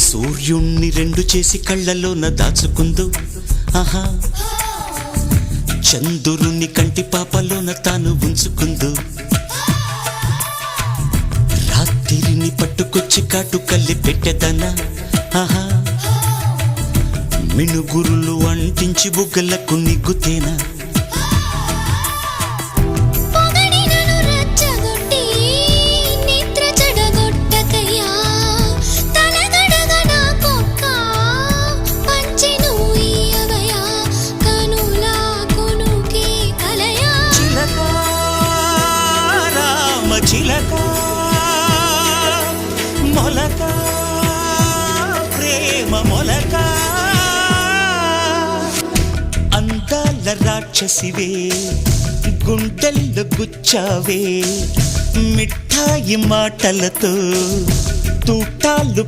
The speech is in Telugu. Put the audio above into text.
సూర్యుణ్ణి రెండు చేసి కళ్ళలోన దాచుకుందు ఆహా చంద్రుని కంటి పాపలోన తాను ఉంచుకుందు రాత్రిని పట్టుకొచ్చి కాటు కల్లి పెట్టెదనా ఆహా మినుగురులు అంటించి బుగ్గలకు నిగ్గుతేనా చిలక మొలక ప్రేమ మొలక అందాల రాక్షసివే గుండెల్లో గుచ్చావే మిఠాయి మాటలతో తూటాలు